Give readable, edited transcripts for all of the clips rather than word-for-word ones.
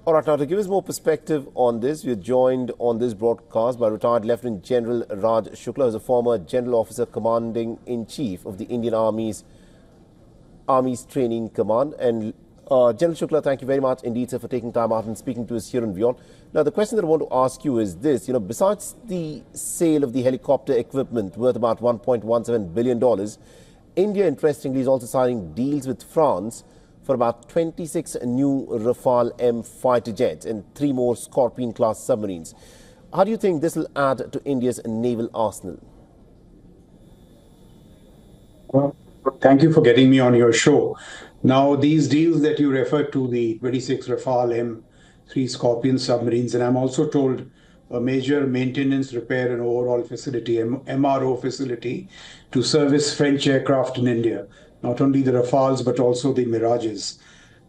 All right, now to give us more perspective on this, we are joined on this broadcast by retired Lieutenant General Raj Shukla, who's a former General Officer Commanding-in-Chief of the Indian Army's Training Command. And General Shukla, thank you very much indeed, sir, for taking time out and speaking to us here on WION. Now, the question that I want to ask you is this, besides the sale of the helicopter equipment worth about $1.17 billion, India, interestingly, is also signing deals with France for about 26 new Rafale M fighter jets and 3 more Scorpion-class submarines. How do you think this will add to India's naval arsenal? Well, thank you for getting me on your show. Now, these deals that you referred to, the 26 Rafale M3 Scorpion submarines, and I'm also told a major maintenance, repair and overhaul facility, MRO facility, to service French aircraft in India. Not only the Rafales, but also the Mirages.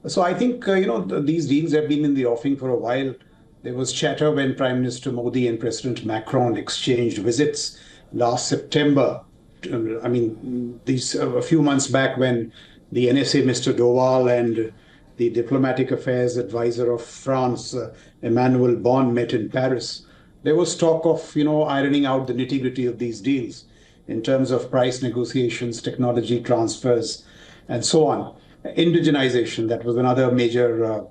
So I think, these deals have been in the offing for a while. There was chatter when Prime Minister Modi and President Macron exchanged visits last September. A few months back when the NSA, Mr. Doval, and the diplomatic affairs advisor of France, Emmanuel Bon, met in Paris. There was talk of, ironing out the nitty-gritty of these deals in terms of price negotiations, technology transfers, and so on. Indigenization, that was another major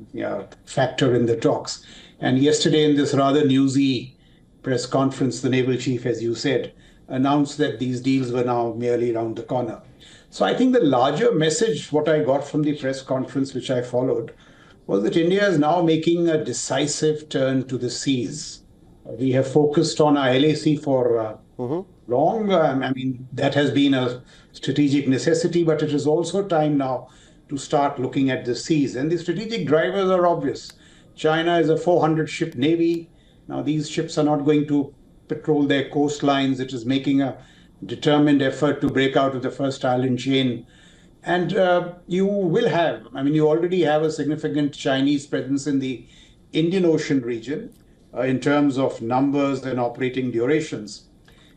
factor in the talks. And yesterday in this rather newsy press conference, the naval chief, as you said, announced that these deals were now merely around the corner. So I think the larger message, what I got from the press conference, which I followed, was that India is now making a decisive turn to the seas. We have focused on our LAC for long. That has been a strategic necessity, but it is also time now to start looking at the seas. And the strategic drivers are obvious. China is a 400-ship navy. Now, these ships are not going to patrol their coastlines. It is making a determined effort to break out of the first island chain. And you already have a significant Chinese presence in the Indian Ocean region in terms of numbers and operating durations.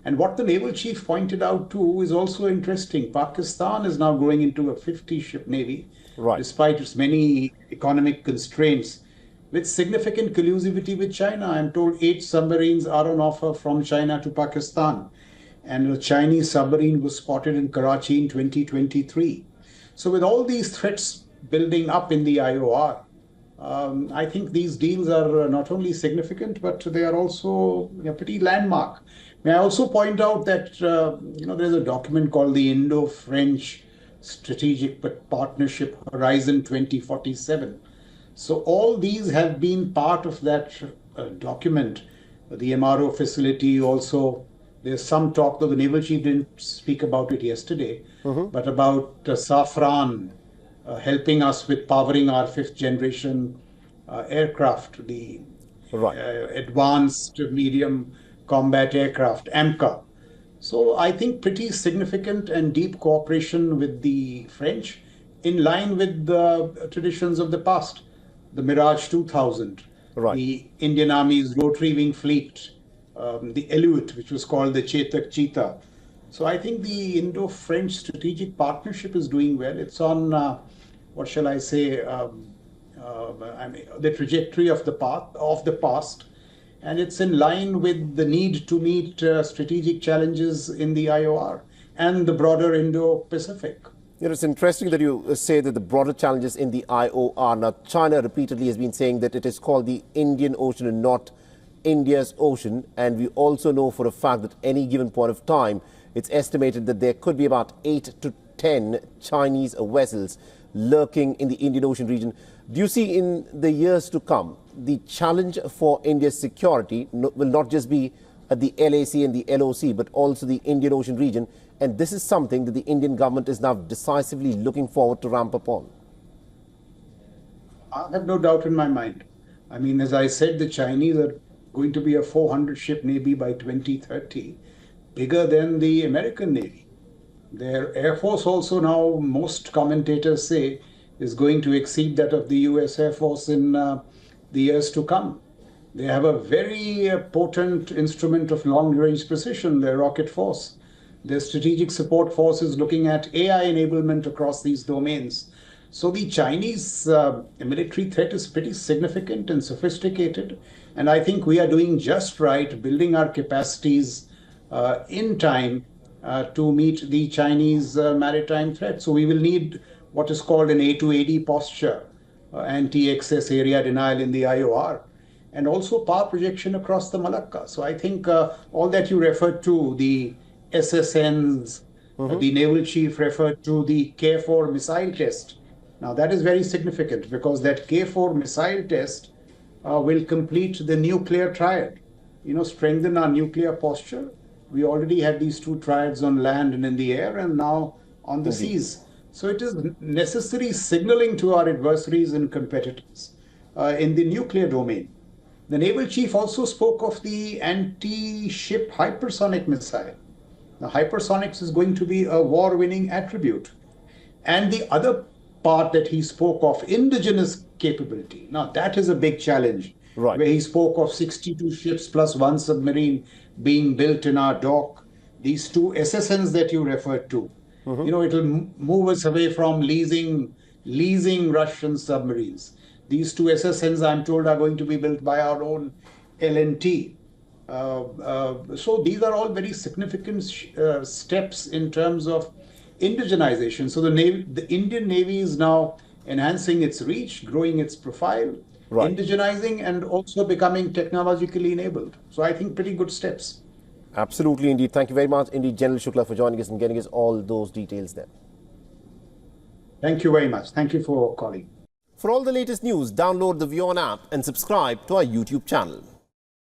And what the naval chief pointed out too is also interesting. Pakistan is now growing into a 50-ship navy, right, despite its many economic constraints, with significant collusivity with China. I'm told 8 submarines are on offer from China to Pakistan. And a Chinese submarine was spotted in Karachi in 2023. So with all these threats building up in the IOR, I think these deals are not only significant, but they are also pretty landmark. May I also point out that, there's a document called the Indo-French Strategic Partnership Horizon 2047. So all these have been part of that document. The MRO facility also, there's some talk, though the naval chief didn't speak about it yesterday, but about Safran helping us with powering our 5th generation aircraft, the Advanced Medium Combat Aircraft, AMCA. So I think pretty significant and deep cooperation with the French in line with the traditions of the past. The Mirage 2000, the Indian Army's rotary wing fleet, the Aleut, which was called the Chetak Cheetah. So I think the Indo-French strategic partnership is doing well. It's on, the trajectory of the past, and it's in line with the need to meet strategic challenges in the IOR and the broader Indo-Pacific. It's interesting that you say that the broader challenges in the IOR. Now, China repeatedly has been saying that it is called the Indian Ocean and not India's ocean. And we also know for a fact that any given point of time, it's estimated that there could be about 8 to 10 Chinese vessels lurking in the Indian Ocean region. Do you see in the years to come, the challenge for India's security will not just be at the LAC and the LOC, but also the Indian Ocean region? And this is something that the Indian government is now decisively looking forward to ramp up on. I have no doubt in my mind. As I said, the Chinese are going to be a 400-ship navy by 2030, bigger than the American Navy. Their Air Force also now, most commentators say, is going to exceed that of the US Air Force in the years to come. They have a very potent instrument of long-range precision, their rocket force. Their strategic support force is looking at AI enablement across these domains. So the Chinese military threat is pretty significant and sophisticated. And I think we are doing just right, building our capacities in time to meet the Chinese maritime threat. So we will need what is called an A2AD posture, anti-excess area denial in the IOR, and also power projection across the Malacca. So I think all that you referred to, the SSNs, the naval chief referred to the K4 missile test. Now that is very significant because that K4 missile test will complete the nuclear triad, strengthen our nuclear posture. We already had these two triads on land and in the air, and now on the seas. So it is necessary signaling to our adversaries and competitors in the nuclear domain. The naval chief also spoke of the anti-ship hypersonic missile. Now, hypersonics is going to be a war-winning attribute. And the other part that he spoke of, indigenous capability. Now, that is a big challenge. Right. Where he spoke of 62 ships plus one submarine being built in our dock. These two SSNs that you referred to. It'll move us away from leasing Russian submarines. These two SSNs, I'm told, are going to be built by our own L&T. So these are all very significant steps in terms of indigenization. So the Indian Navy is now enhancing its reach, growing its profile, indigenizing, and also becoming technologically enabled. So I think pretty good steps. Absolutely, indeed. Thank you very much, indeed, General Shukla, for joining us and getting us all those details there. Thank you very much. Thank you for calling. For all the latest news, download the WION app and subscribe to our YouTube channel.